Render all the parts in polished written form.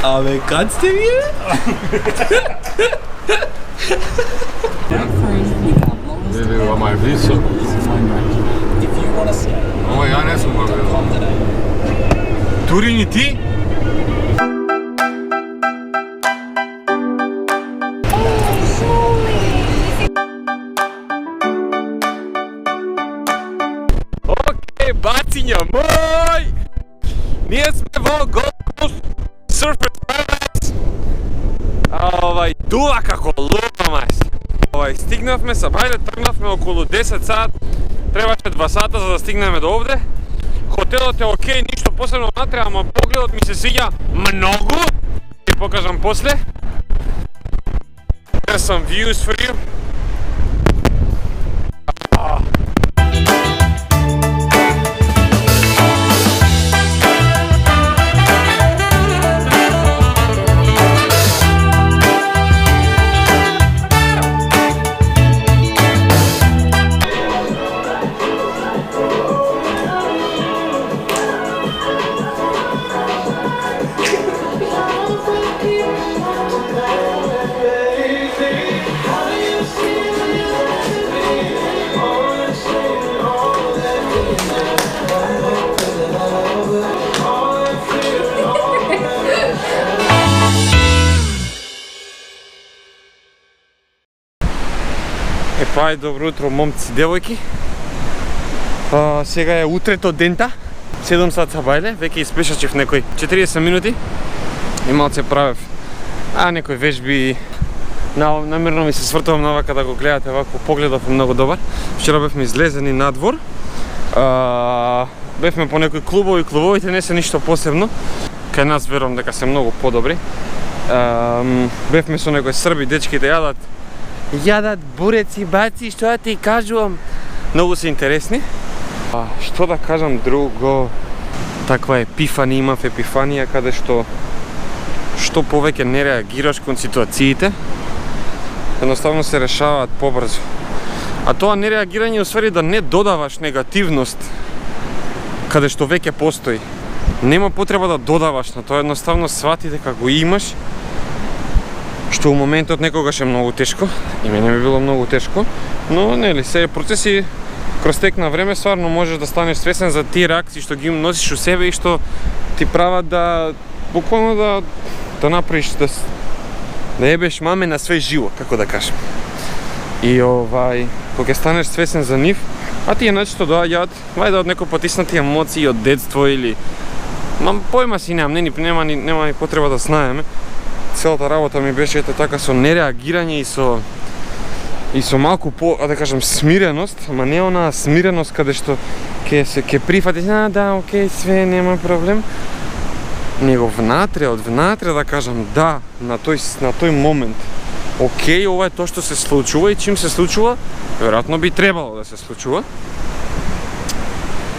Абе, кад сте вие? Бебе, ама е висок. Ама ја не сум го гледал. Дури ни ти? Окей, бацинја мој! Ние сме во Gold Coast Surfers Paradise. Дува како лума, мајс. Стигнавме са бајле, тргнавме околу 10 сат. Требаше 2 сата за да стигнеме до овде. Хотелот е окей, ништо посебно внатре, ама погледот ми се свиѓа многу. Ќе покажам после. There's some views for you. Епа, добро утро, момци, девојки. Сега е утрето дента, 7 сат са бајле, веќе испешачев некои 40 минути и малце правев некои вежби. Намерно ми се свртувам навака да го гледате, вако погледов е многу добар. Вчера бевме излезени надвор, бевме по некои клубови, клубовите не се ништо посебно, кај нас верувам дека се многу подобри. Бевме со некои срби, дечките јадат буреци, баци, што да ти кажувам. Многу се интересни. Што да кажам друго? Таква епифанија, имав епифанија каде што повеќе не реагираш кон ситуациите, едноставно се решаваат побрзо. А тоа нереагирање усвари да не додаваш негативност каде што веќе постои. Нема потреба да додаваш на тоа, едноставно свати дека го имаш, што у моментот некогаш е многу тешко, и мене ми било многу тешко, но нели се процеси кроз тек на време стварно можеш да станеш свесен за тие реакции што ги носиш у себе и што ти прават да буквално да направиш да ебеш маме на свеј живот, како да кажем. И кога ќе станеш свесен за нив, а тие начито доаѓаат, вајде од некои потиснати емоции од детство или појма си немам, нема ни потреба да знаеме. Целата работа ми беше така со нереагирање и со малку да кажем смиреност, ама не онаа смиреност каде што ќе прифатиш, да, окей, све, нема проблем. Него внатре, од внатре да кажам да, на тој момент. Окей, ова е тоа што се случува и чим се случува, веројатно би требало да се случува.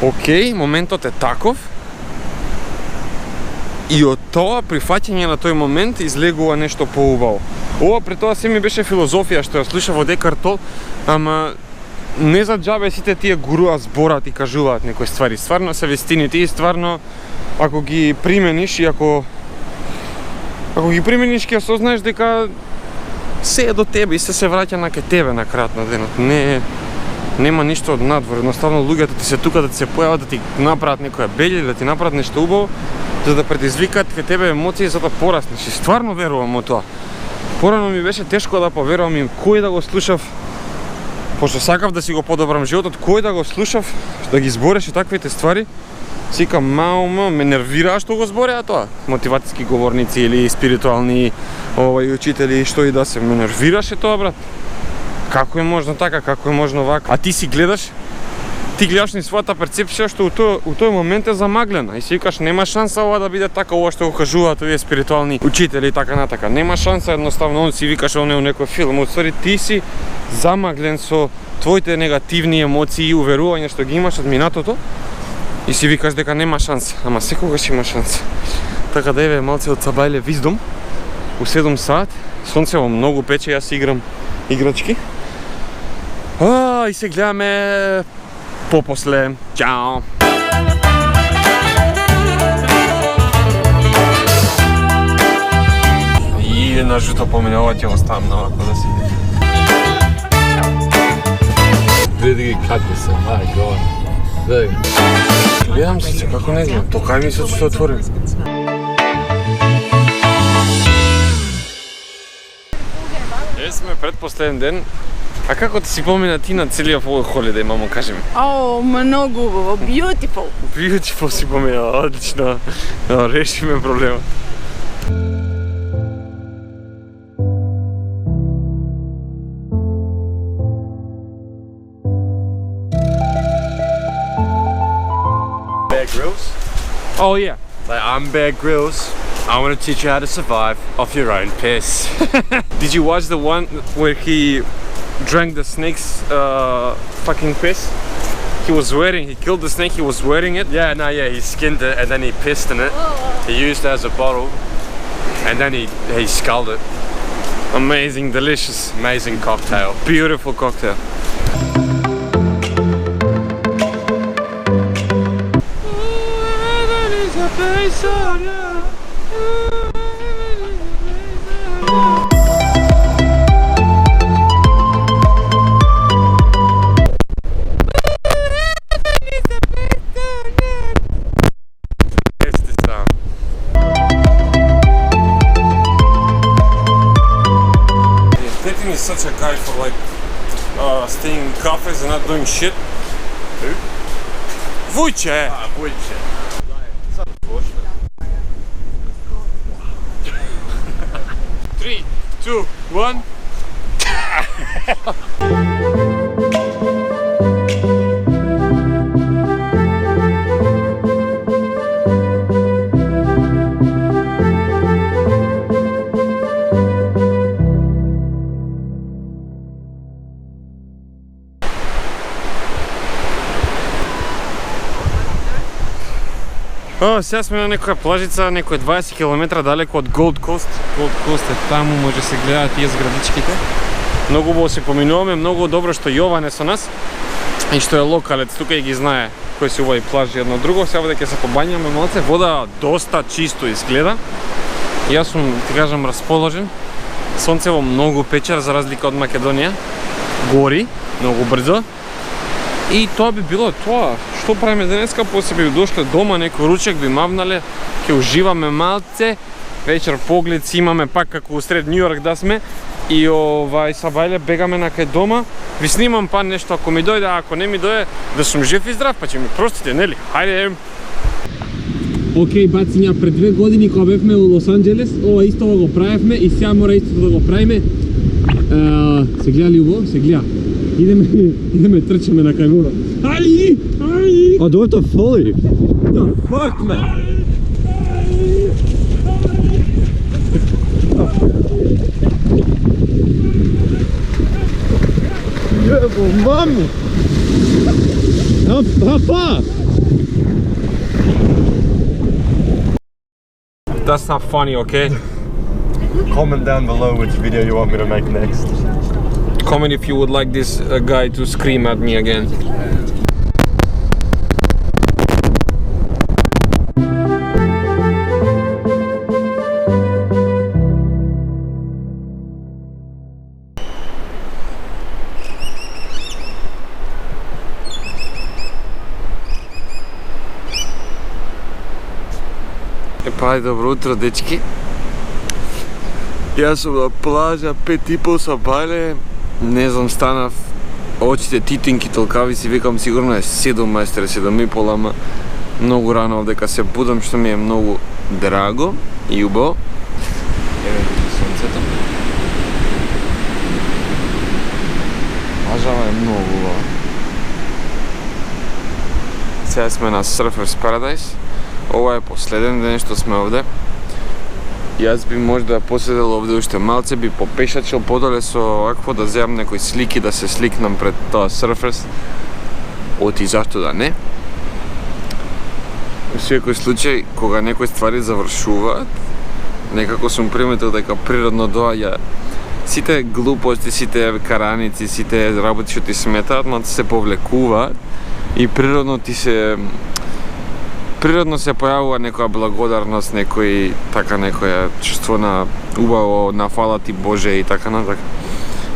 Окей, моментот е таков. И од тоа прифаќање на тој момент излегува нешто поубаво. Ова пред тоа се ми беше филозофија што ја слушав од Екарт Толл, ама не за џабе сите тие гуруа зборат и кажуваат некои ствари. Стварно се вистини, ти стварно ако ги примениш и ако ги примениш ќе осознаеш дека се е до тебе и се враќа на кај тебе на крајот на денот. Нема ништо од надвор, едноставно луѓето ти се тука да ти се појават, да ти направат некоја белја, да ти направат нешто убаво, за да предизвикаат кај тебе емоции за да пораснеш. И стварно верувам во тоа. Порано ми беше тешко да поверувам и кој да го слушав, пошто сакав да си го подобрам животот, кој да го слушав, да ги збореше таквите ствари. Сикам, ме нервираа што го збореа тоа. Мотивацијски говорници или спиритуални учители, што и да се, ме нервираше тоа, брат. Како е можно така, како е можно вака? А ти си гледаш, ни својата перцепција што у тој момент е замаглена и си викаш нема шанса ова да биде така, ова што го кажуваат овие спиритуални учители и така натака. Нема шанса, едноставно он си викаш оне у некој филм. Отствари ти си замаглен со твоите негативни емоции и уверувања што ги имаш од минатото и си викаш дека нема шанса, ама секогаш има шанса. Така да еве малце од Сабајле Виздом у 7 сат, сонцево многу пече, јас играм играчки. И се гледаме попосле. Чао! жуто помине, ова ќе го ставам на овако да си. Види ги какви се, my god. Гледай. Гледам се, како не знам, тока ми се што отворим. Сме предпоследен ден. А како ти си помина ти на целиот овој холидеј, мамо, кажи ми? О, многу убаво, beautiful. Beautiful си помина, одлично. Решиме проблемот. Bear Grylls? Oh yeah. Like, I'm Bear Grylls. I want to teach you how to survive off your own piss. Did you watch the one where he drank the snake's fucking piss? He killed the snake, he was wearing it. Yeah, no, yeah, he skinned it and then he pissed in it. He used it as a bottle and then he sculled it. Amazing, delicious. Amazing cocktail. Beautiful cocktail. Dating is such a guy for like staying in cafes and not doing shit. Who? Vujče! Vujče. It's unfortunate. 3, 2, 1. Сега сме на некоја плажица, некој 20 км далеко од Gold Coast. Gold Coast е таму, може се гледаат тие зградичките. Многу убаво се поминуваме, многу добро што Јован е со нас и што е локалец, тука и ги знае кои се овој плажи едно друго. Сега ќе се побањаме малце, вода доста чисто изгледа. Јас сум, ти кажам, расположен. Сонцево многу печер за разлика од Македонија. Гори многу брзо. И тоа би било тоа. Што правиме денеска? После би дошле дома, некој ручек би мавнале, ќе уживаме малце, вечер поглед си имаме пак како усред Нью Йорк да сме и са бајле бегаме на кај дома. Ви снимам па нешто ако ми дојде, ако не ми дојде, да сум жив и здрав, па ќе ми простите, нели? Хајде! Океј, бациња, пред 2 години кога бевме во Лос Анџелес, ова исто го правевме и сега мора истото да го правиме. Се гледа ли убаво? Се гледа. Идеме трчаме на кај. Ай! Oh, do I have to follow? What the fuck, man? Jebo, mami! How far? That's not funny, okay? Comment down below which video you want me to make next. Comment if you would like this guy to scream at me again. Епа, добро утро, дечки. Јас сум на плажа, 5:30 са бајле. Не знам, станав, очите титинки толкави си, викам сигурно е 7 мајстре, 7:30, ама многу рано дека се будам, што ми е многу драго и убаво. Еве види сонцето. Плажава е многу убава. Сега сме на Surfers Paradise. Ова е последен ден што сме овде. Јас би може да поседел овде уште малце, би попешачил подоле со вакво да земам некои слики, да се сликнам пред тоа Surfers. Оти зашто да не. Во секој случај, кога некои ствари завршуваат, некако сум приметил дека природно доаѓа сите глупости, сите караници, сите работи што ти сметаат, но се повлекуваат и природно ти се Природно се појавува некоја благодарност, некоја чувство на убаво, на фала ти Боже и така натака.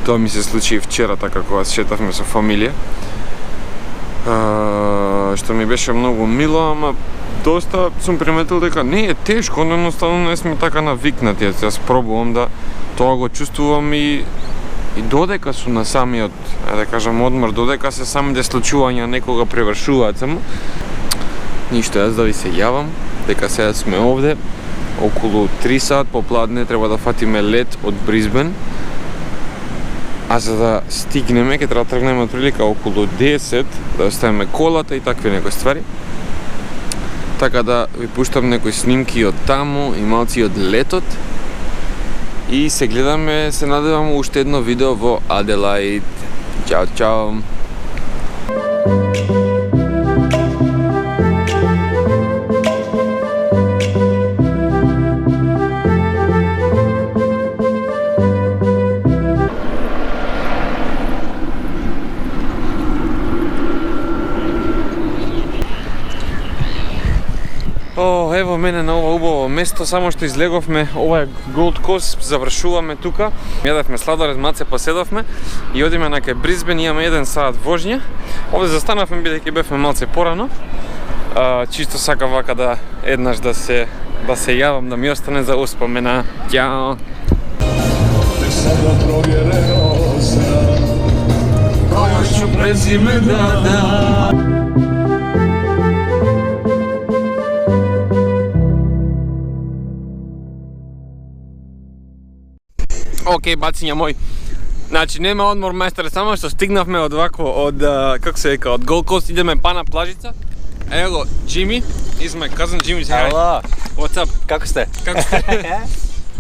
Тоа ми се случи вчера, така кога се шетавме со фамилија. Што ми беше многу мило, ама доста сум приметил дека не е тешко, но едноставно не сме така навикнати. Јас пробувам да тоа го чувствувам и додека сум на самиот, да кажам, одмор, додека се самите случувања некога превршуваат само. Ништо, јас да ви се јавам, дека сега сме овде, околу 3 сат попладне треба да фатиме лет од Бризбен. А за да стигнеме, ќе треба да тргнеме од прилика околу 10, да оставиме колата и такви некои ствари. Така да ви пуштам некои снимки од таму и малци од летот. И се гледаме, се надевам уште едно видео во Аделаид. Чао, чао! Ево мене на ова убаво место, само што излеговме, ова е Gold Coast, завршуваме тука. Јадевме сладолед, маце поседовме и одиме на кај Бризбен, имаме 1 сат воžnја. Овде застанавме бидејќи бевме малце порано. Чисто сакам вака да еднаш да се јавам, да ми остане за успомена. Ќао! Океј, бациња мој. Значи, нема одмор, мајстре, само што стигнавме од вакво, од, како се века, од Gold Coast, идеме па на плажица. Ево го, Jimmy, is my cousin Jimmy. Hello. What's up? Како сте? Како сте?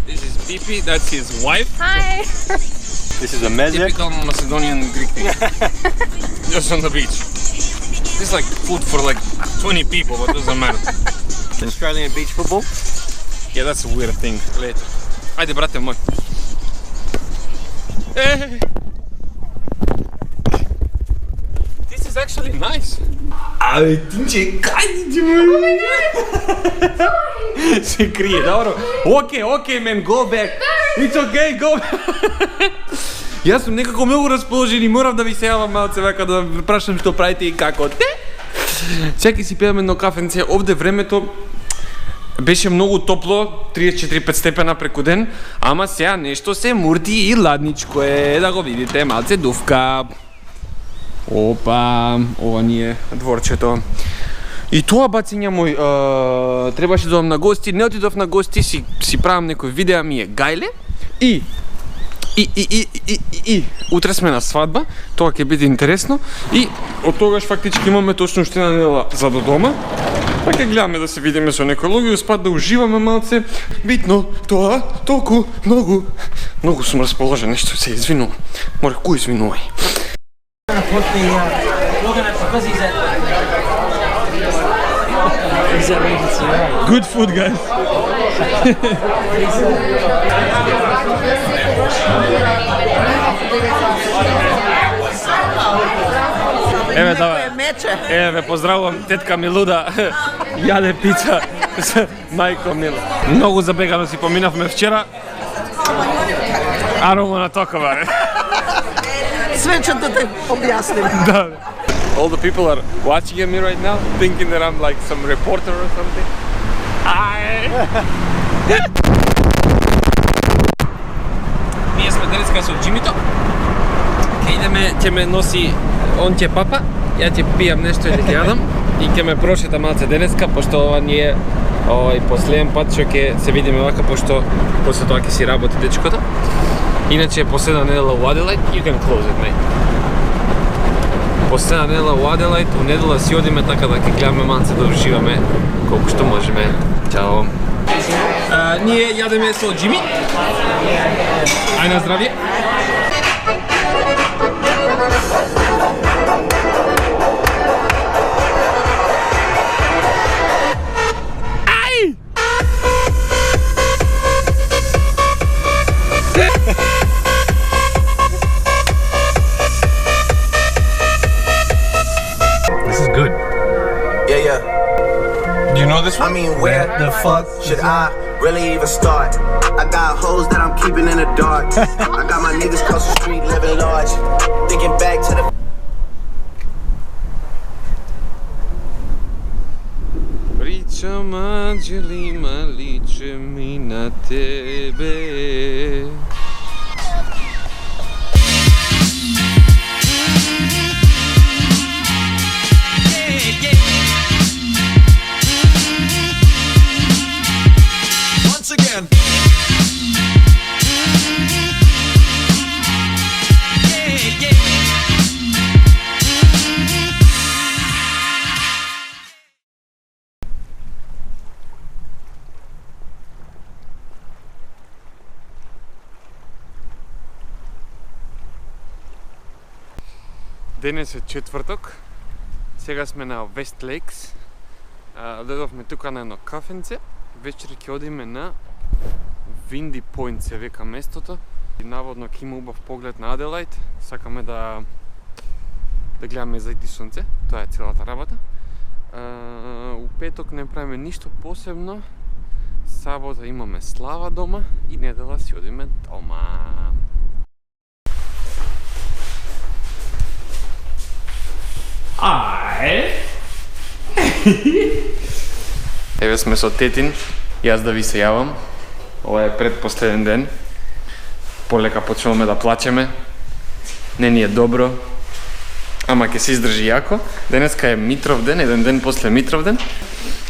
This is Pipi, that's his wife. Hi! This is a meze. Typical Macedonian Greek thing. Just on the beach. This is like food for like 20 people, but doesn't matter. Australian beach football. Yeah, that's a weird thing. Later. Ajde, brate moj. Hey. This is actually nice. Абе, тинче, кај ти се крие, добро. Okay, man, go back. It's okay, go back. Јас сум некако многу расположен и морам да ви се јавам малце вака да прашам што правите и како. Чекај си пиеме едно кафенце. Овде времето беше многу топло, 34-5 степена преку ден, ама сега нешто се мурти и ладничко е, да го видите, малце дувка. Опа, ова ни е дворчето. И тоа, бациња мој, требаше да одам на гости, не отидов на гости, си правам некој видеа, ми е гајле и утре сме на свадба, тоа ќе биде интересно и од тогаш фактички имаме точно уште една недела за до дома. Па ќе гледаме да се видиме со некои луѓе, успат да уживаме малце. Битно тоа, толку, многу сум расположен, нешто се извинувам. Море, кој извинувај? Good food, guys. Еве да. Еве поздравувам тетка Милуда. Јаде пица с мајко Мила. Многу забегано си поминавме вчера. I don't wanna talk about it. Све ќе да те објасним. Да. All the people are watching me right now, thinking that I'm like some reporter or something. Ние сме денеска со Джимито. Ке идеме, ќе ме носи, он ќе папа, ја ќе пијам нешто или ќе јадам и ќе ме прошета малце денеска, пошто ова ни е последен пат што ќе се видиме вака, пошто после тоа ќе си работи дечкото. Иначе последна недела во Аделаид, you can close it, mate. Последна недела во Аделаид, во недела си одиме така да ќе гледаме малце да уживаме колку што можеме. Чао. Ние јадеме со Джими. Ај на здравје. fuck should I really even start? I got hoes that I'm keeping in the dark. I got my niggas across the street living large. Thinking back to the Pričam anđelima, ličem i na tebe. once again. Денес е четврток. Сега сме на Вест Лейкс. Додовме тука на едно кафенце. Вечер ќе одиме на Винди Пойнт се века местото. И наводно ќе има убав поглед на Аделаид. Сакаме да гледаме зајди сонце. Тоа е целата работа. У петок не правиме ништо посебно. Сабота имаме слава дома и недела си одиме дома. Еве сме со Тетин, јас да ви се јавам. Ова е предпоследен ден. Полека почнуваме да плачеме. Не ни е добро, ама ќе се издржи јако. Денеска е Митров ден, еден ден после Митров ден.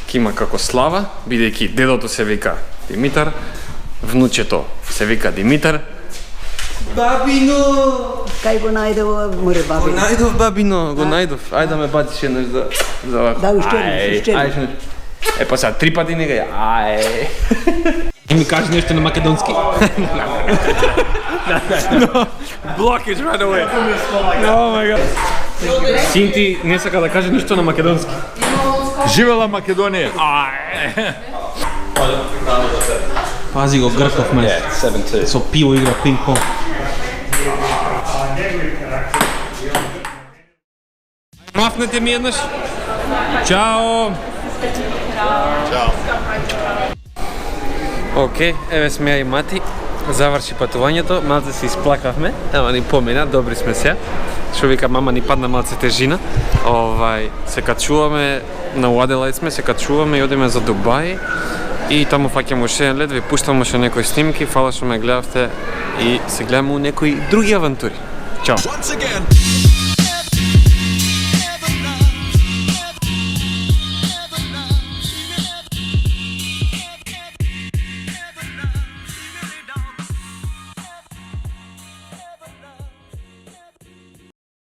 Ќе има како слава, бидејќи дедото се вика Димитар, внучето се вика Димитар. Бабино! Кај го најдов, море баби? Го најдов, бабино, го најдов. Ајде да ме бачиш еднаш за овако. Да, уште еднаш. Е, па сега 3 пати нега, ај. И ми кажи нешто на македонски. Blockage right away. Oh my god. Синти не сака да каже нешто на македонски. Живела Македонија! Пази го Грков мен. Со пиво игра пинг-понг. Мафнете ми еднаш. Чао. Океј, еве сме ја и Мати. Заврши патувањето, малце се исплакавме, ама ни помина, добри сме се. Што вика мама, ни падна малце тежина. Се качуваме, на Аделаид сме, се качуваме и одиме за Дубај. И таму фаќаме уште еден лет, ви пуштам уште некои снимки, фала што ме гледавте и се гледаме у некои други авантури. Чао! Once again.